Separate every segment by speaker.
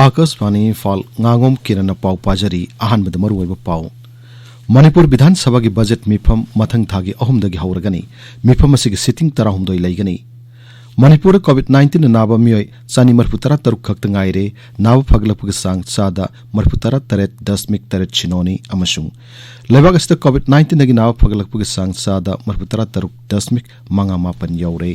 Speaker 1: Akashvani Imphal Ngangom Kiran पाउ पाजरी अहानबद मरुओइब पाउ मणिपुर विधानसभा की बजेट मिफम मथंग थागी अहुमदगी हौरगनी मिफम असिगी सिटिंग 13 लैगनी मणिपुर कोविड-19 नाबा मियोय 143 खक्त ngaire नाब फगलपुग सांग चादा 43.8 अमसुंग लेबाग अस्ते कोविड-19 दगी नाब फगलपुग सांग चादा 43.5 यौरे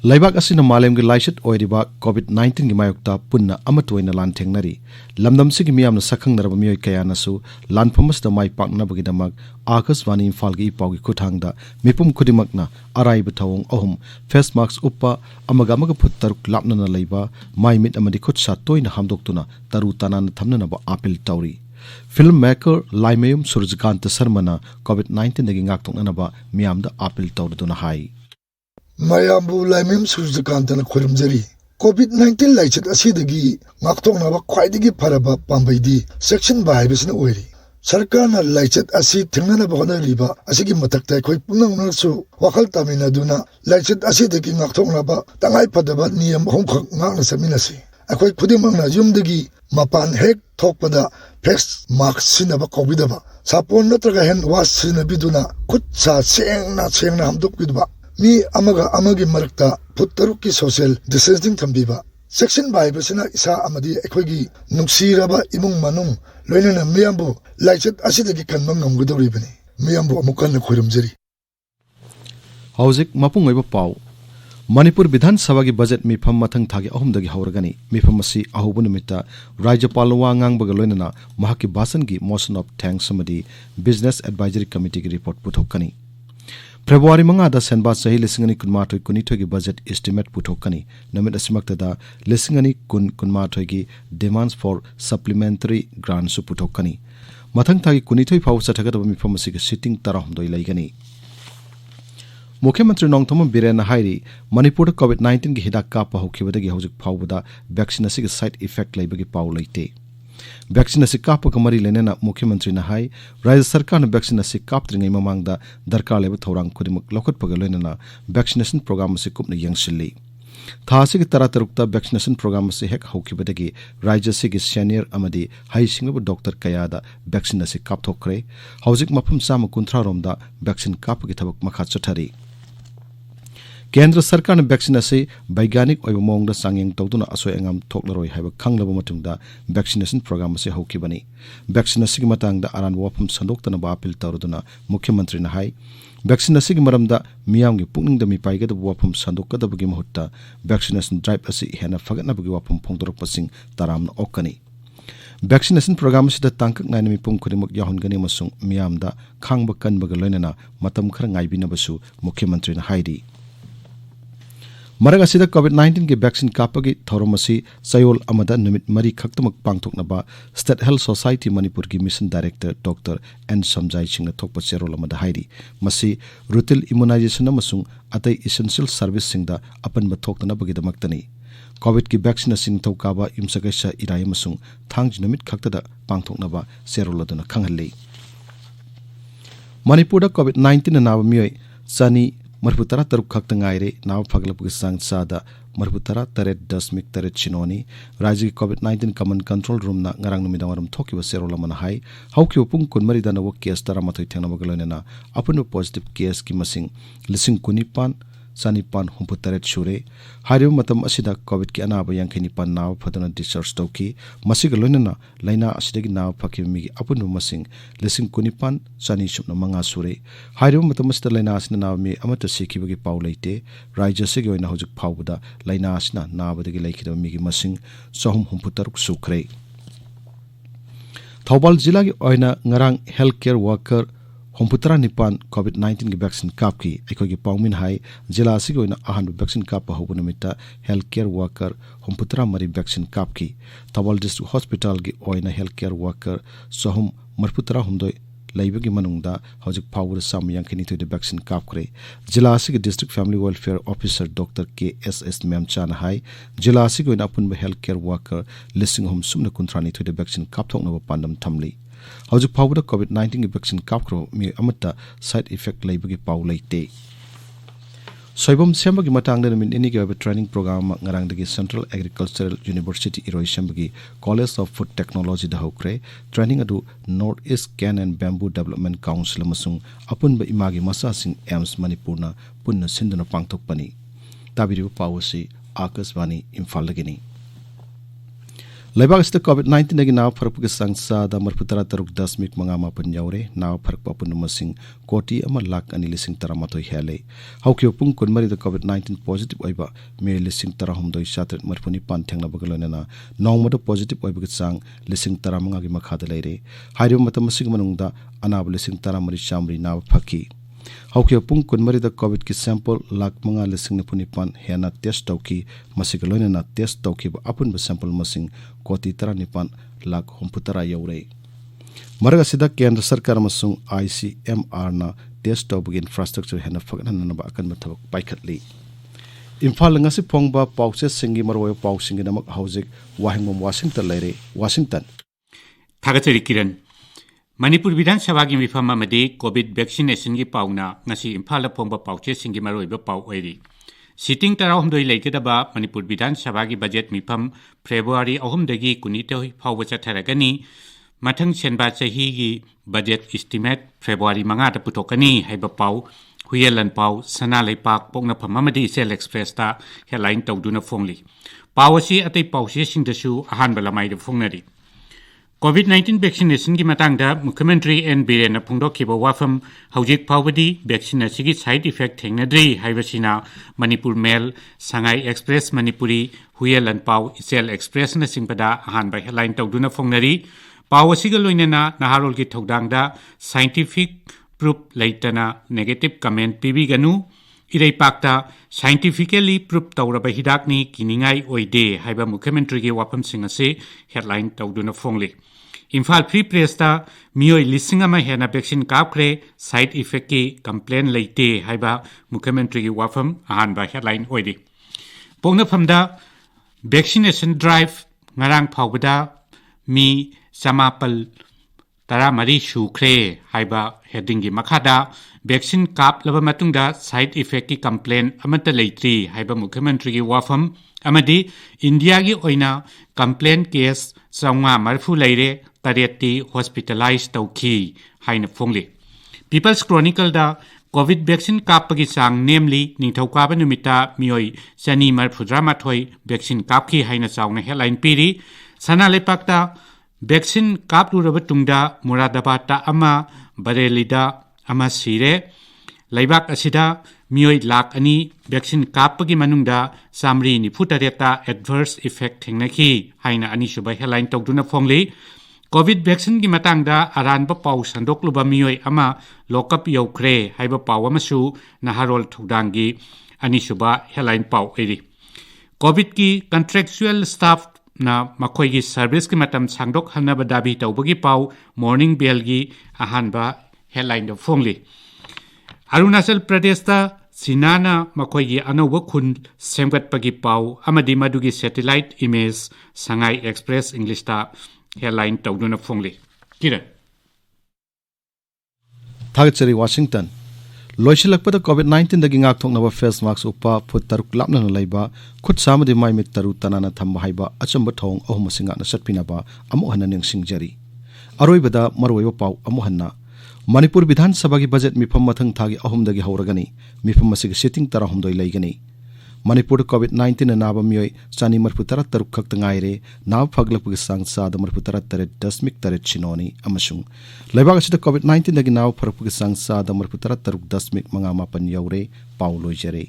Speaker 1: लैबाक असिना मालेम के लाइसट ओइरिबा कोविड-19 की मायोक्ता पुन्ना अमतोइना लानथेंगनरी लमदमसिगी मियामना सखंगनरब मियोय कयानासु लानफमसदा माइ पाकनबगिदमक आकाशवाणी इम्फाल की पाउगी खुथांगदा मिपुम खुदिमकना अराइब थवोंग अहुम फेस मास्क उप्पा अमगा अमगा फुट तरुक लापनना लैबा माइ मिट अमदि खुदसा तोइना हामदोक्तुना तरु तानाना थमननबा अपील तौरी फिल्म मेकर लाइमयम सूर्यकांत शर्माना कोविड-19 दगी ngaktoknanaba मियामदा अपील तौरदुना हाई
Speaker 2: Mayambu laimim Surjakantana Kurimjari. COVID-19 laichet asidagi ngaktoknaba khwaidagi faraba pambaidi section by bisna oiri. Sarkarna laichet asi thingnanaba honaliba asigi matakta khoi punangnasu wakal tamina duna laichet asidagi ngaktoknaba tangai padaba niyam homkhak ngakna saminasi. Akhoi khudimangna yumdagi mapan hek thokpada face mask sinaba kobidaba. Sapon natraga hand wash sinabiduna khutsa sengna hamdokidaba. मी अमगा अमगी मरक्ता फुत्तरुक की social distancing थंबीबा section बाइबसना इसा अमदी एखोगी नुक्सीरबा इमुंग मनुंग लोइनना मियामबु लाइचत असिदगी कनबंग ngमगदौरिबनी मियामबु अमुकन खोरमजरी
Speaker 1: हौजिक मपुंग ओइबा पाउ मणिपुर विधानसभा की budget मिफम मथंग थागी अहुमदगी हौरगनी मिफम असि अहुबु निमित्ता राज्यपाल वा ngangbगा लोइनना महाकी भाषण की मोशन ऑफ थैंक्स समदी बिजनेस एडवाइजरी कमिटी की रिपोर्ट पुथोकनी February mangada senba sahi lisingani kunmathoi kunithoi gi budget estimate puthokani namit asimaktada lisingani kunmathoi gi demands for supplementary grants su puthokani mathang thagi kunithoi phau chathagada mifam asigi sitting 13 laigani मुख्यमंत्री नोंगथम villain हाइरी Manipur कोविड-19 की हिदाक कापा होखिबदगी हौजिक फाउबदा vaccine असिग side effect लैबगी पाउ लैते vaccine असिग कापक मरी लेनेना मुख्यमंत्री न high राज्य सरकार ने वैक्सीन असिग कापत्रिङै ममांगदा दरकार लेब थौरांग खुदिमक लौखटपग लोइनना वैक्सीनेशन प्रोग्राम असिग कुपना यंगसिल्ली थासिग तरातरुक्ता वैक्सीनेशन प्रोग्राम असिग हेक हौखिबदगी राज्य असिग सीनियर अमदी हाइसिंगब डॉक्टर कयादा वैक्सीन असिग कापथोखरे हौजिक मफम 130 रोमदा वैक्सीन कापगी थबक मखा चथरी केंद्र सरकार ने वैक्सीन असे वैज्ञानिक ओइब मोंगदा सांगेंग तौदुना असोय अंगम थोकलरोय हाइब खंगलब मतुंगदा वैक्सीनेशन प्रोग्राम असे हौखिबनी वैक्सीन असिग मतंगदा अरान वफम संदोक्तना बापिल तौरदुना मुख्यमंत्री न हाई वैक्सीन असिग मरमदा मियामगी पुकनिंगदा मिपाइगद वफम संदोकदबगी महत्ता वैक्सीनेशन ड्राइव असे हेना फगतनबगी वफम फोंदोरकपसिंग तरामना ओकनी वैक्सीनेशन प्रोग्राम असिदा तांकक नायना मिपुम खुदिमक याहुनगनी मसुंग मियामदा खांगब कनबग लोइनना मतम खर ngaibinabsu मुख्यमंत्री न हाइरी मरग असिदा कोविड-19 के वैक्सीन कापगी थौरमसी सयोल अमदा निमित मरी खक्तमक पांगथोकनबा स्टेट हेल्थ सोसाइटी मणिपुर की mission director doctor N Samjai Singh थोकप चेरोल अमदा हाइरी मसी रूटिल इम्यूनाइजेशन अमसुंग अतै इसेंशियल सर्विस सिंगदा अपन बथोकनबगिदमक्तनी कोविड की वैक्सीन सिंग थौकाबा इमसगैसा इराय अमसुंग थांग निमित खक्तदा पांगथोकनबा चेरोलदना खंगहल्ली मणिपुर कोविड-19 नाब मियोय चानी 43 खक्त ngaire नाव फगलपुग सांग चादा 43.8 राज्य की कोविड-19 कमन कंट्रोल रूम ना ngarang numidangaram thokiba serolama hai hauki upung kunmari da nawo case tara mathoi thengnaba galoina apun positive case ki masing lising kunipan sanipan humputaret shure hariu matam asida covid ki anaba yankhainipan naw phadana discharge toki masiga loinana laina asidagi naw phakimi mi apun masing lising kunipan sani supna manga shure hariu matam asida laina asina naw mi amata sikibagi paulaite rajya sigi oina hojik phawbuda laina asina nabadagi laikhida mi gi masing sohum humputaruk sukre Thobal जिला की ओइना ngarang healthcare worker Homputra Nipan COVID-19 की vaccine काप की एकोगी पाउमिन high जिला असिगी ओइना Ahaan vaccine काप होबुनमिता healthcare worker होम्पुत्रा मरी vaccine काप की Thabal district hospital की ओइना healthcare worker सोहम मरफुतरा हुंदोय लाइबगी मनुंगदा हौजिक फावुर साम यांखनी थुदे vaccine कापखरे जिला असिग district family welfare officer doctor KSS Memchan हाई जिला असिग ओइना अपुनब हेल्थ केयर वर्कर लिसिंग होम सुमना कुंथ्रानी थुदे वैक्सीन कापथोकनब पांडम थमली हौजिक फावुर कोविड-19 की वैक्सीन कापखरो मी अमता साइड इफेक्ट लाइबगी पाउ लैते सोइबम सेमबगी मतंगदा नमिन इनि के training programme ngarangdagi central agricultural university इरोय सेमबगी कॉलेज ऑफ फूड टेक्नोलॉजी दा होक्रे ट्रेनिंग अदु north east cane and bamboo development council अमसुंग अपुनब Imangi मसासिंग AIIMS मणिपुरना पुन्ना सिंदना पांगथोकपनी ताबिरिबु पावसी Akashvani Imphal लगेनी लेबागस्ते कोविड-19 नगी नाव फरक के संसा दा मरफुतरा तरुक 10.5 यावरे नाव फरक पापुन मसिंग कोटी अमा लाख अनि लिसिंग तरा मथोय हेले हौके पुंग कुनमरी द कोविड-19 पॉजिटिव ओइबा मे लिसिंग तरा हमदोय सात्र मरफुनी पान थेंगना बगलनेना नौमद पॉजिटिव ओइबा के सांग लिसिंग तरा मंगा गी मखादा लेरे हाइरो मतम मसिंग मनुंगदा अनाब लिसिंग तरा मरि चामरी नाव फकी हौके पुंग कुनमरी द कोविड की सैंपल लाख मंगा लिसिंग नपुनी पान हेना टेस्ट तौकी मसिगलोनेना टेस्ट तौकी अपुन ब सैंपल मसिंग कोटी 39 लाख हुंपुतरा यौरे मरग सिदा केंद्र सरकार मसुंग ICMR ना टेस्ट तौबगी इंफ्रास्ट्रक्चर हेना फगननबा अकन मथबक पाइखतली Imphal ngasi phongba pauche singi maroi pausingi namak hauzik wahengbam Washington leire Washington
Speaker 3: thagachari kiran Manipur Vidhan Sabha gi mifam amadi COVID vaccination gi pauna ngasi Imphal phongba pauche singi maroi ba pau oiri Sitting tarahum doi leikadaba Manipur Vidhan Sabha gi budget mifam February 3 dagi kunitoi phawba chatharagani mathang chenba chahi gi budget estimate February 5 da putokani haiba pau huyelan pau sana leipak pokna phamamadi Sel Express ta headline tawduna phongli pawasi atei pawse singdasu ahan balamai da phongnari COVID-19 vaccination ki matangda Mukhyamantri N Biren phongdokhiba wafam haujik phawbadi vaccine asigi side effect thengnadri haibasina Manipur Mail Sangai Express Manipuri Huyelan Pau Sel Express na singpada ahan ba headline tawduna phongnari pawasiga loinena naharol ki thodangda scientific proof laitana negative comment pibiganu irei pakta scientifically proof tawraba hidakni kiningai oide haiba Mukhyamantri gi wafam singase headline tawduna phongli Imphal Free Press ta mioi lisingama hena vaccine kapkre side effect ki complaint leite haiba Mukhyamantri gi wafam ahan ba headline oide pongna phamda vaccination drive ngarang phawbada mi samapal taramari shukre haiba heading gi makhada vaccine kap laba matungda side effect ki complaint amata leitri haiba Mukhyamantri gi wafam amadi India gi oina complaint case sawnga marfu leire tareti hospitalized tawki haina phongli People's Chronicle da COVID vaccine kapagi sang namely ningthokaba numita mioi chani marfudra mathoi vaccine kapki haina chawna headline piri sana lepakta vaccine kapluraba tungda Muradabad ta ama Barelida ama sire laibak asida mioi lak ani vaccine kapagi manungda samri ni futareta adverse effect thengnaki haina ani suba headline tawduna phongli COVID vaccine ki matangda aranba pau sandokluba mioi ama lokap yokre haiba pau amasu naharol thudangi ani suba headline pau eri COVID ki contractual staff na makhoi gi service ki matam sangdok hanaba dabi tawbagi pau morning bell gi ahanba headline do phongli Arunachal Pradesh ta Sinana makhoi gi anoba khun semgat pagi pau amadi madugi satellite image Sangai Express English ta headline tawduna phongli kiran
Speaker 1: thagachari Washington loisilakpada COVID-19 dagi ngak thoknaba face mask upa phut taruk lapna laiba khut samadi mai mit taru tanana thamba haiba achamba thong ahum singa na satpinaba amu hanan ningsingjari aroibada marwaiba pau amu hanna Manipur Vidhan Sabha ki budget mifam mathang thagi ahum dagi hauragani mifam masig sitting tara humdoi laigani Manipur COVID-19 na naba mioi chani marputara taruk khak tangaire naw phaglapug sang sa da marputara taret dasmik taret chinoni amasung laibag asida COVID-19 dagi naw pharapug sang sa da marputara taruk dasmik manga mapan yaure pauloi jare